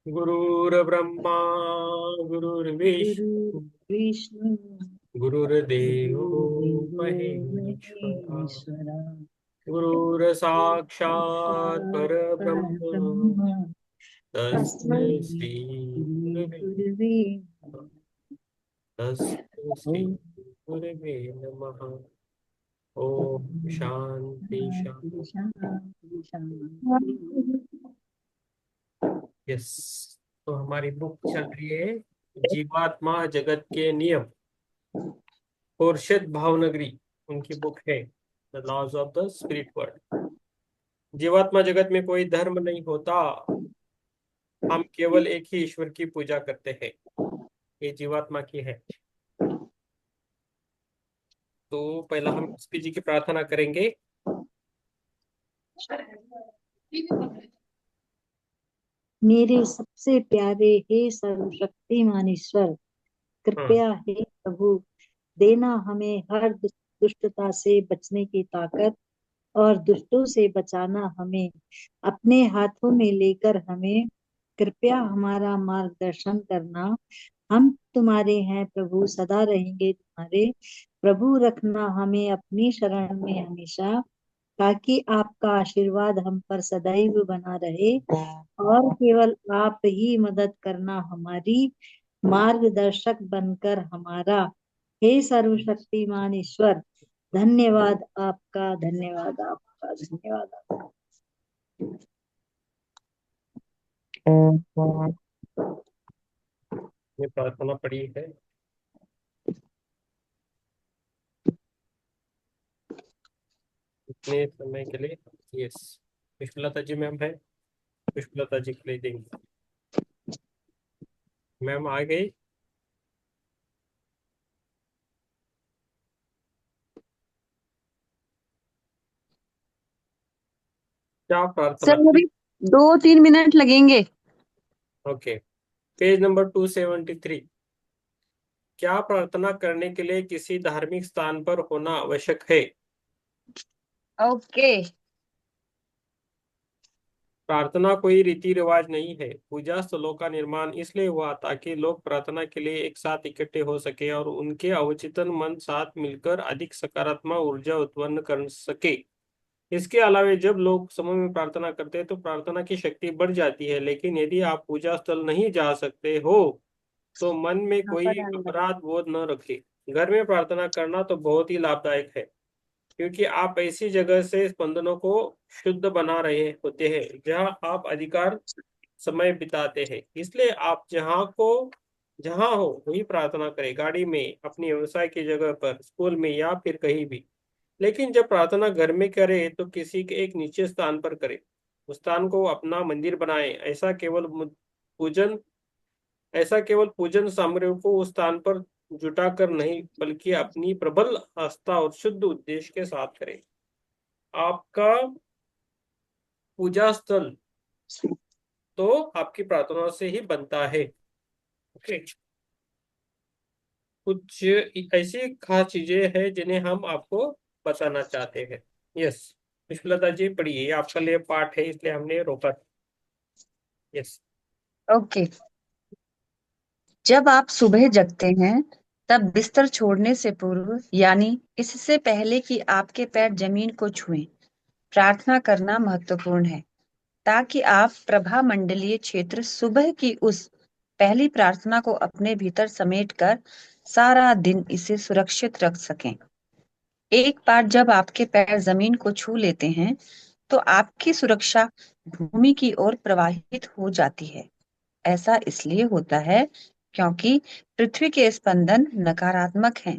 गुरुर्ब्रह्मा गुरु गुरुर्विष्णु विष्णु गुरुर्देवो गुरुदेवो महेश्वरा महेश्वरा गुरुर्साक्षात् साक्षात् परब्रह्म परब्रह्म तस्मै तस्मै श्री श्री गुरुवे गुरुवे तस्मै श्री ओम गुरुवे नमः। ओम शांति शांति शांति। शांति शांति। यस। तो हमारी बुक चल रही है जीवात्मा जगत के नियम। खुर्शीद भावनगरी उनकी बुक है the laws of the spirit world. जीवात्मा जगत में कोई धर्म नहीं होता। हम केवल एक ही ईश्वर की पूजा करते हैं। ये जीवात्मा की है। तो पहला हम एसपी जी की प्रार्थना करेंगे। मेरे सबसे प्यारे हे सर्वशक्तिमान ईश्वर, हाँ। कृपया हे प्रभु, देना हमें हर दुष्टता से बचने की ताकत और दुष्टों से बचाना हमें अपने हाथों में लेकर हमें कृपया हमारा मार्गदर्शन करना। हम तुम्हारे हैं प्रभु, सदा रहेंगे तुम्हारे। प्रभु रखना हमें अपनी शरण में हमेशा, ताकि आपका आशीर्वाद हम पर सदैव बना रहे और केवल आप ही मदद करना हमारी, मार्गदर्शक बनकर हमारा। हे सर्वशक्तिमान ईश्वर, धन्यवाद आपका, धन्यवाद आपका, धन्यवाद आपका। ये प्रार्थना पड़ी है इतने समय के लिए। यस। पुष्पलता जी मैम है। पुष्पलता जी के लिए देंगे। मैम आ गई। क्या प्रार्थना सर थी? अभी 2-3 मिनट लगेंगे। ओके। Page number 273। क्या प्रार्थना करने के लिए किसी धार्मिक स्थान पर होना आवश्यक है? ओके। प्रार्थना कोई रीति रिवाज नहीं है। पूजा स्थलों का निर्माण इसलिए हुआ ताकि लोग प्रार्थना के लिए एक साथ इकट्ठे हो सके और उनके अवचेतन मन साथ मिलकर अधिक सकारात्मक ऊर्जा उत्पन्न कर सके। इसके अलावा जब लोग समूह में प्रार्थना करते हैं तो प्रार्थना की शक्ति बढ़ जाती है। लेकिन यदि आप पूजा स्थल नहीं जा सकते हो तो मन में यहाँ कोई पर आने लगा। अपराध बोध न रखें। घर में प्रार्थना करना तो बहुत ही लाभदायक है, क्योंकि आप ऐसी जगह से स्पंदनों को शुद्ध बना रहे होते हैं जहां आप अधिकार समय बिताते हैं। इसलिए आप जहां हो वही प्रार्थना करें, गाड़ी में, अपनी व्यवसाय की जगह पर, स्कूल में या फिर कहीं भी। लेकिन जब प्रार्थना घर में करें तो किसी के एक निश्चित स्थान पर करें। उस स्थान को अपना मंदिर बनाएं। पूजन ऐसा केवल पूजन सामग्रियों को उस स्थान पर जुटाकर नहीं, बल्कि अपनी प्रबल आस्था और शुद्ध उद्देश्य के साथ करें। आपका पूजा स्थल तो आपकी प्रार्थना से ही बनता है। ओके। कुछ ऐसी खास चीजें हैं जिन्हें हम आपको बताना चाहते हैं। यस। विश्वलता जी पढ़िए, ये आपका लिए पाठ है इसलिए हमने रोका। यस। ओके। जब आप सुबह जगते हैं तब बिस्तर छोड़ने से पूर्व यानी इससे पहले कि आपके पैर जमीन को छुएं, प्रार्थना करना महत्वपूर्ण है, ताकि आप प्रभा मंडलीय क्षेत्र सुबह की उस पहली प्रार्थना को अपने भीतर समेटकर सारा दिन इसे सुरक्षित रख सकें। एक बार जब आपके पैर जमीन को छू लेते हैं तो आपकी सुरक्षा भूमि की ओर प्रवाहित हो जाती है। ऐसा इसलिए होता है क्योंकि पृथ्वी के स्पंदन नकारात्मक हैं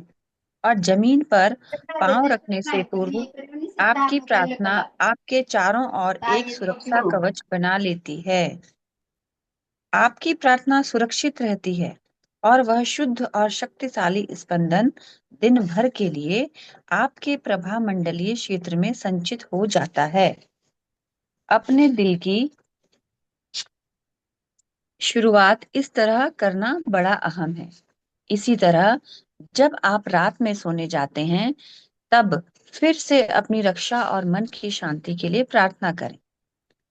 और जमीन पर पांव रखने से पूर्व आपकी प्रार्थना आपके चारों ओर एक सुरक्षा कवच बना लेती है। आपकी प्रार्थना सुरक्षित रहती है और वह शुद्ध और शक्तिशाली स्पंदन दिन भर के लिए आपके प्रभा मंडलीय क्षेत्र में संचित हो जाता है। अपने दिल की शुरुआत इस तरह करना बड़ा अहम है। इसी तरह जब आप रात में सोने जाते हैं तब फिर से अपनी रक्षा और मन की शांति के लिए प्रार्थना करें।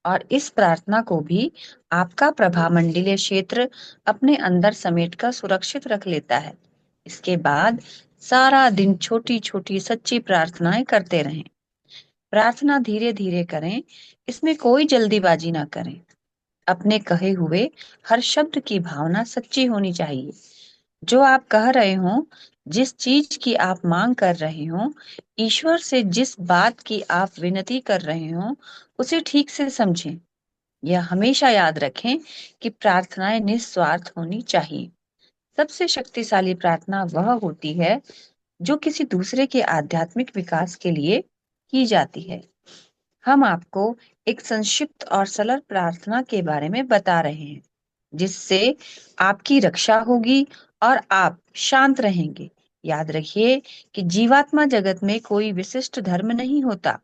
और इस प्रार्थना को भी आपका प्रभामंडलीय क्षेत्र अपने अंदर समेट कर सुरक्षित रख लेता है। इसके बाद सारा दिन छोटी छोटी सच्ची प्रार्थनाएं करते रहें। प्रार्थना धीरे धीरे करें, इसमें कोई जल्दीबाजी ना करें। अपने कहे हुए हर शब्द की भावना सच्ची होनी चाहिए। जो आप कह रहे हो, जिस चीज की आप मांग कर रहे हो, ईश्वर से जिस बात की आप विनती कर रहे हो, उसे ठीक से समझें। यह हमेशा याद रखें कि प्रार्थनाएं निस्वार्थ होनी चाहिए। सबसे शक्तिशाली प्रार्थना वह होती है जो किसी दूसरे के आध्यात्मिक विकास के लिए की जाती है। हम आपको एक संक्षिप्त और सरल प्रार्थना के बारे में बता रहे हैं, जिससे आपकी रक्षा होगी और आप शांत रहेंगे। याद रखिए कि जीवात्मा जगत में कोई विशिष्ट धर्म नहीं होता,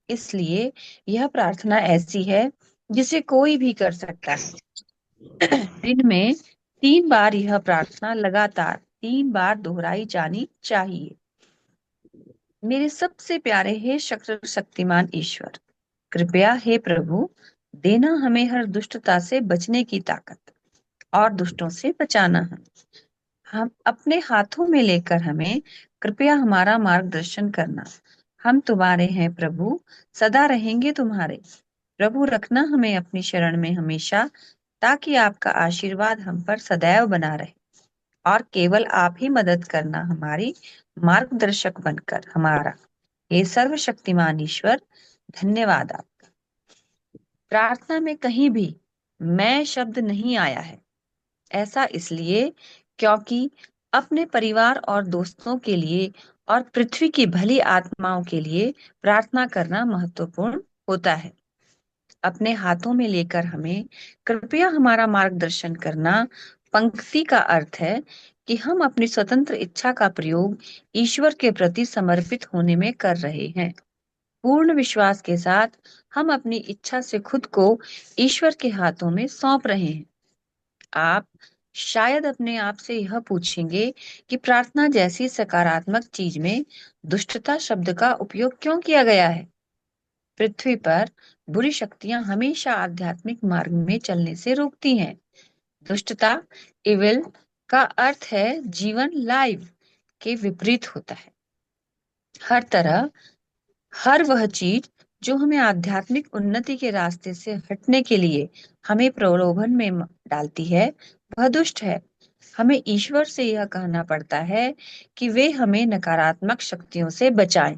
इसलिए यह प्रार्थना ऐसी है जिसे कोई भी कर सकता है। दिन में 3 बार यह प्रार्थना लगातार 3 बार दोहराई जानी चाहिए। मेरे सबसे प्यारे हे शक्तिमान ईश्वर, कृपया हे प्रभु, देना हमें हर दुष्टता से बचने की ताकत और दुष्टों से बचाना। हम अपने हाथों में लेकर हमें कृपया हमारा मार्गदर्शन करना। हम तुम्हारे हैं प्रभु, सदा रहेंगे तुम्हारे। प्रभु, रखना हमें अपनी शरण में हमेशा, ताकि आपका आशीर्वाद हम पर सदैव बना रहे और केवल आप ही मदद करना हमारी मार्गदर्शक बनकर हमारा। हे सर्वशक्तिमान ईश्वर, धन्यवाद। आप प्रार्थना में कहीं भी मैं शब्द नहीं आया है। ऐसा इसलिए क्योंकि अपने परिवार और दोस्तों के लिए और पृथ्वी की भली आत्माओं के लिए प्रार्थना करना महत्वपूर्ण होता है। अपने हाथों में लेकर हमें कृपया हमारा मार्गदर्शन करना पंक्ति का अर्थ है कि हम अपनी स्वतंत्र इच्छा का प्रयोग ईश्वर के प्रति समर्पित होने में कर रहे हैं। पूर्ण विश्वास के साथ हम अपनी इच्छा से खुद को ईश्वर के हाथों में सौंप रहे हैं। आप शायद अपने आप से यह पूछेंगे कि प्रार्थना जैसी सकारात्मक चीज में दुष्टता शब्द का उपयोग क्यों किया गया है। पृथ्वी पर बुरी शक्तियां हमेशा आध्यात्मिक मार्ग में चलने से रोकती हैं। दुष्टता, इविल का अर्थ है जीवन, लाइव के विपरीत होता है। हर तरह, हर वह चीज जो हमें आध्यात्मिक उन्नति के रास्ते से हटने के लिए हमें प्रलोभन में डालती है, वह दुष्ट है। हमें ईश्वर से यह कहना पड़ता है कि वे हमें नकारात्मक शक्तियों से बचाएं।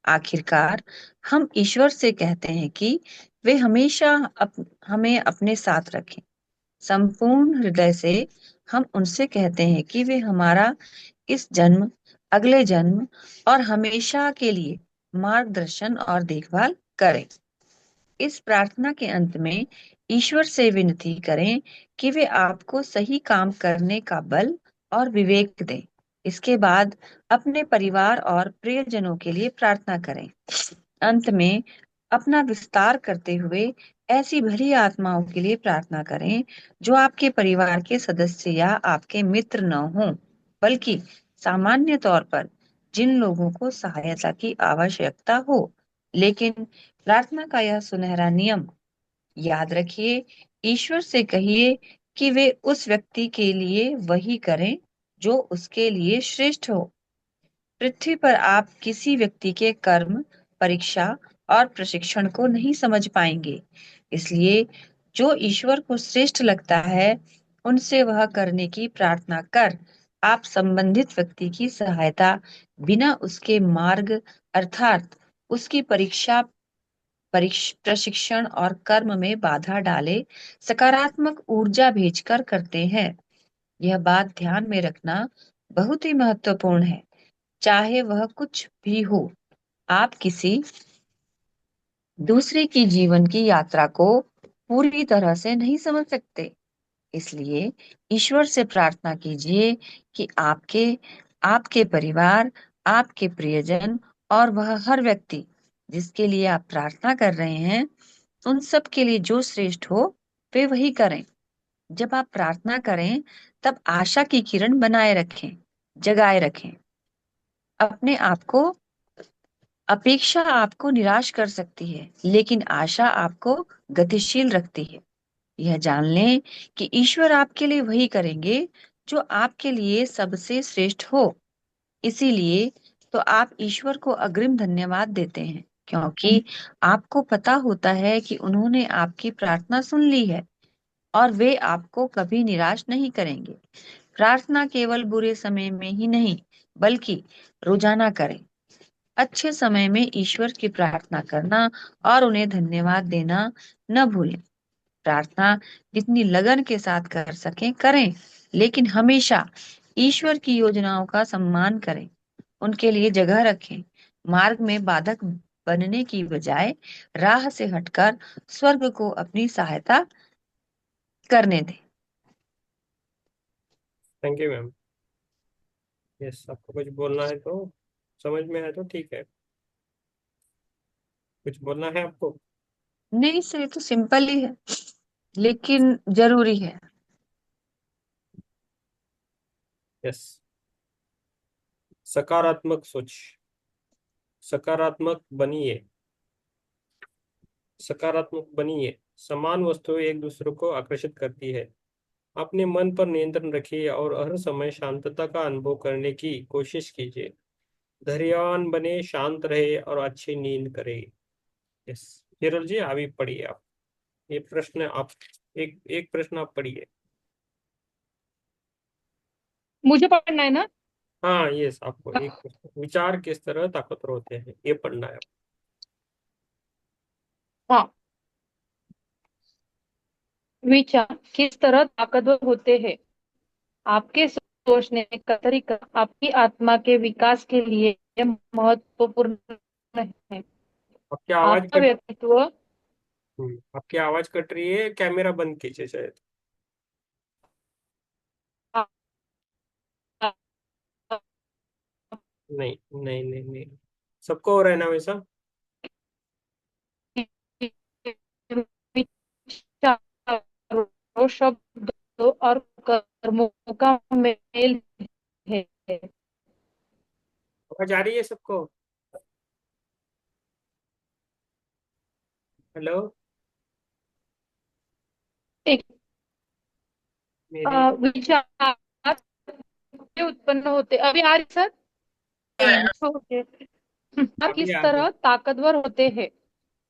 आखिरकार हम ईश्वर से कहते हैं कि वे हमेशा हमें अपने साथ रखें। संपूर्ण हृदय से हम उनसे कहते हैं कि वे हमारा इस जन्म, अगले जन्म और हमेशा के लिए मार्गदर्शन और देखभाल करें। इस प्रार्थना के अंत में ईश्वर से विनती करें कि वे आपको सही काम करने का बल और विवेक दें। इसके बाद अपने परिवार और प्रियजनों के लिए प्रार्थना करें। अंत में अपना विस्तार करते हुए ऐसी भली आत्माओं के लिए प्रार्थना करें जो आपके परिवार के सदस्य या आपके मित्र न हों, बल्कि सामान्य तौर पर जिन लोगों को सहायता की आवश्यकता हो। लेकिन प्रार्थना का यह सुनहरा नियम याद रखिए, ईश्वर से कहिए कि वे उस व्यक्ति के लिए वही करें जो उसके लिए श्रेष्ठ हो। पृथ्वी पर आप किसी व्यक्ति के कर्म, परीक्षा और प्रशिक्षण को नहीं समझ पाएंगे। इसलिए जो ईश्वर को श्रेष्ठ लगता है, उनसे वह करने की प्रार्थना कर आप संबंधित व्यक्ति की सहायता बिना उसके मार्ग अर्थात उसकी परीक्षा, प्रशिक्षण और कर्म में बाधा डाले सकारात्मक ऊर्जा भेजकर करते हैं। यह बात ध्यान में रखना बहुत ही महत्वपूर्ण है। चाहे वह कुछ भी हो, आप किसी दूसरे की जीवन की यात्रा को पूरी तरह से नहीं समझ सकते। इसलिए ईश्वर से प्रार्थना कीजिए कि आपके आपके परिवार, आपके प्रियजन और वह हर व्यक्ति जिसके लिए आप प्रार्थना कर रहे हैं, उन सब के लिए जो श्रेष्ठ हो वे वही करें। जब आप प्रार्थना करें, तब आशा की किरण बनाए रखें, जगाए रखें। अपने आप को अपेक्षा आपको निराश कर सकती है, लेकिन आशा आपको गतिशील रखती है। यह जान लें कि ईश्वर आपके लिए वही करेंगे जो आपके लिए सबसे श्रेष्ठ हो। इसीलिए तो आप ईश्वर को अग्रिम धन्यवाद देते हैं, क्योंकि आपको पता होता है कि उन्होंने आपकी प्रार्थना सुन ली है और वे आपको कभी निराश नहीं करेंगे। प्रार्थना केवल बुरे समय में ही नहीं, बल्कि रोजाना करें। अच्छे समय में ईश्वर की प्रार्थना करना और उन्हें धन्यवाद देना न भूलें। प्रार्थना जितनी लगन के साथ कर सकें करें, लेकिन हमेशा ईश्वर की योजनाओं का सम्मान करें, उनके लिए जगह रखें। मार्ग में बाधक बनने की बजाय राह से हटकर स्वर्ग को अपनी सहायता करने दें। Thank you ma'am. यस, आपको कुछ बोलना है तो, समझ में है तो ठीक है। कुछ बोलना है आपको? नहीं सर, ये तो सिंपल ही है, लेकिन जरूरी है। यस। सकारात्मक सोच, सकारात्मक बनिए, सकारात्मक बनिए। समान वस्तुएं एक दूसरे को आकर्षित करती है। अपने मन पर नियंत्रण रखिए और हर समय शांतता का अनुभव करने की कोशिश कीजिए। धैर्यवान बने, शांत रहे और अच्छी नींद करे। यस। हिरल जी, अभी पढ़िए आप। ये प्रश्न आप, एक एक प्रश्न आप पढ़िए। मुझे पढ़ना है ना? हाँ, यस, आपको एक प्रश्न, विचार किस तरह ताकतवर होते हैं, ये पढ़ना है। हाँ। विचार किस तरह ताकतवर होते हैं? आपके सोचने का तरीका आपकी आत्मा के विकास के लिए महत्वपूर्ण है। आपकी आवाज आपका कट व्यक्तित्व आपकी आवाज कट रही है, कैमरा बंद कीजिए शायद। नहीं, नहीं, नहीं, नहीं, सबको हो रहा है ना वैसा? विचारों, शब्दों और कर्मों का मेल है। आवाज आ रही है सबको? हेलो? एक मेरी विचार से उत्पन्न होते, अभी आ रही सर? ओके। अभी किस आ गई। तरह ताकतवर होते हैं?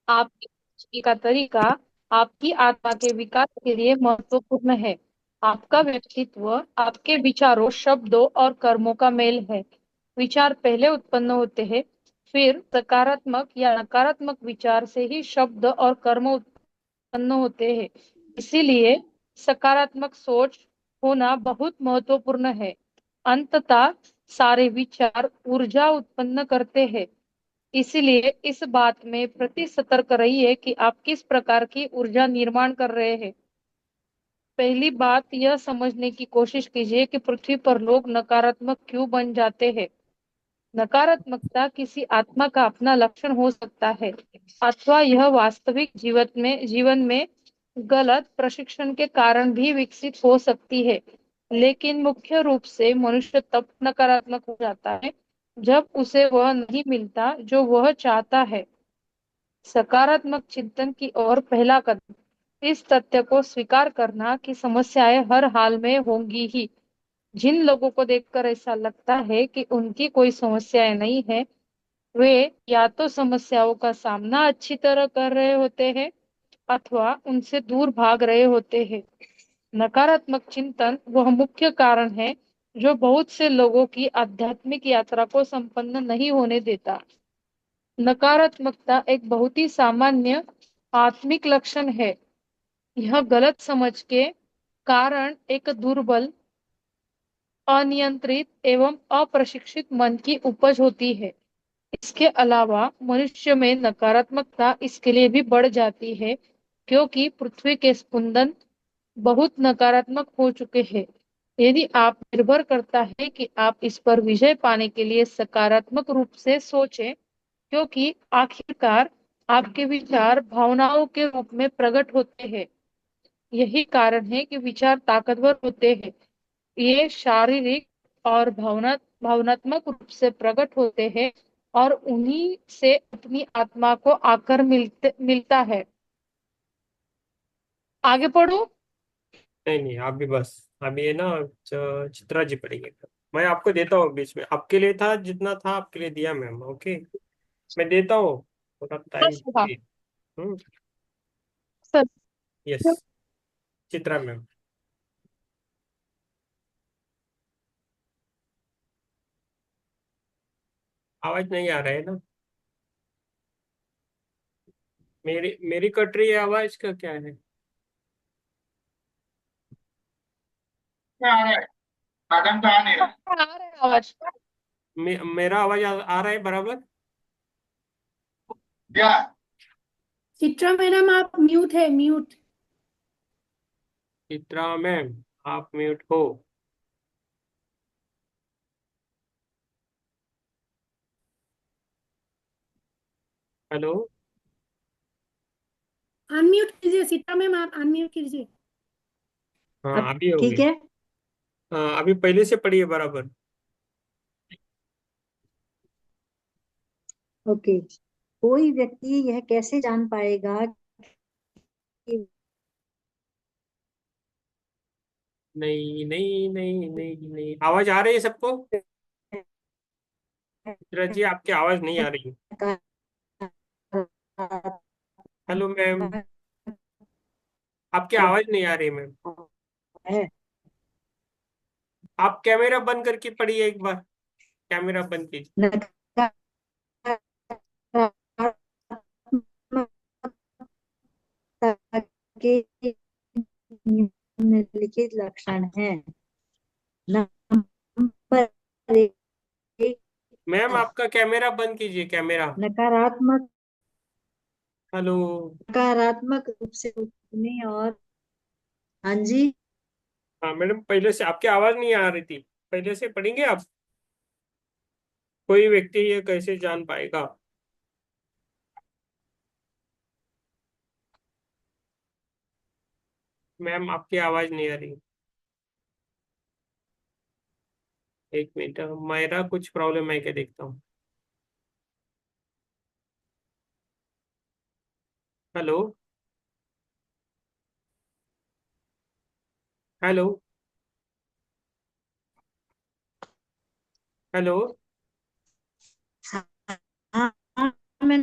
आपकी सोचने का तरीका आपकी आत्मा के विकास के लिए महत्वपूर्ण है। आपका व्यक्तित्व आपके विचारों, शब्दों और कर्मों का मेल है। विचार पहले उत्पन्न होते हैं, फिर सकारात्मक या नकारात्मक विचार से ही शब्द और कर्म उत्पन्न होते हैं। इसीलिए सकारात्मक सोच होना बहुत महत्वपूर्ण है। अंततः सारे विचार ऊर्जा उत्पन्न करते हैं। इसीलिए इस बात में प्रति सतर्क रहिए कि आप किस प्रकार की ऊर्जा निर्माण कर रहे हैं। पहली बात यह समझने की कोशिश कीजिए कि पृथ्वी पर लोग नकारात्मक क्यों बन जाते हैं। नकारात्मकता किसी आत्मा का अपना लक्षण हो सकता है, अथवा यह वास्तविक जीवन में गलत प्रशिक्षण के कारण भी विकसित हो सकती है। लेकिन मुख्य रूप से मनुष्य तब नकारात्मक हो जाता है जब उसे वह नहीं मिलता जो वह चाहता है। सकारात्मक चिंतन की ओर पहला कदम इस तथ्य को स्वीकार करना कि समस्याएं हर हाल में होंगी ही। जिन लोगों को देखकर ऐसा लगता है कि उनकी कोई समस्याएं नहीं है, वे या तो समस्याओं का सामना अच्छी तरह कर रहे होते हैं, अथवा उनसे दूर भाग रहे होते हैं। नकारात्मक चिंतन वह मुख्य कारण है जो बहुत से लोगों की आध्यात्मिक यात्रा को संपन्न नहीं होने देता। नकारात्मकता एक बहुत ही सामान्य आत्मिक लक्षण है। यह गलत समझ के कारण एक दुर्बल, अनियंत्रित एवं अप्रशिक्षित मन की उपज होती है। इसके अलावा मनुष्य में नकारात्मकता इसके लिए भी बढ़ जाती है क्योंकि पृथ्वी के स्पंदन बहुत नकारात्मक हो चुके हैं। यदि आप निर्भर करता है कि आप इस पर विजय पाने के लिए सकारात्मक रूप से सोचें, क्योंकि आखिरकार आपके विचार भावनाओं के रूप में प्रकट होते हैं। यही कारण है कि विचार ताकतवर होते हैं। ये शारीरिक और भावनात्मक रूप से प्रकट होते हैं और उन्हीं से अपनी आत्मा को आकर मिलता है। आगे पढ़ो। नहीं नहीं, आप भी बस। अभी ये ना चित्रा जी पढ़ेंगे। मैं आपको देता हूँ बीच में, आपके लिए था जितना था आपके लिए दिया मैम, ओके। मैं देता हूँ, थोड़ा टाइम बस होगा। दीजिए। हम्म। सर। Yes, Chitra ma'am. आवाज नहीं आ रहा है ना? मेरी मेरी कट रही है आवाज का क्या है? मैडम कहाँ नहीं है? आ रहा है आवाज। मेरा आवाज आ रहा है बराबर? क्या? चित्रा मैडम आप म्यूट है, म्यूट। चित्रा मैम, आप म्यूट हो। हेलो। अनम्यूट कीजिए चित्रा मैम, आप अनम्यूट कीजिए। हाँ अब अभी हो ठीक गई। है। हाँ अभी पहले से पढ़िए बराबर। ओके। कोई व्यक्ति यह कैसे जान पाएगा कि नहीं नहीं नहीं नहीं नहीं, आवाज आ रही है सबको? चित्रा जी आपकी आवाज नहीं आ रही। हेलो मैम, आपकी आवाज नहीं आ रही मैम। है आप कैमरा बंद करके पढ़िए एक बार, कैमरा बंद कीजिए। के निम्नलिखित लक्षण है। नंबर एक, मैम आपका कैमरा बंद कीजिए, कैमरा। नकारात्मक हेलो। नकारात्मक रूप से उठने और हाँ जी। हाँ मैडम, पहले से आपकी आवाज नहीं आ रही थी, पहले से पढ़ेंगे आप। कोई व्यक्ति ये कैसे जान पाएगा? मैम आपकी आवाज नहीं आ रही। एक मिनट, मेरा कुछ प्रॉब्लम है क्या, देखता हूँ। हेलो। हेलो। हेलो। हाँ, हाँ, मैं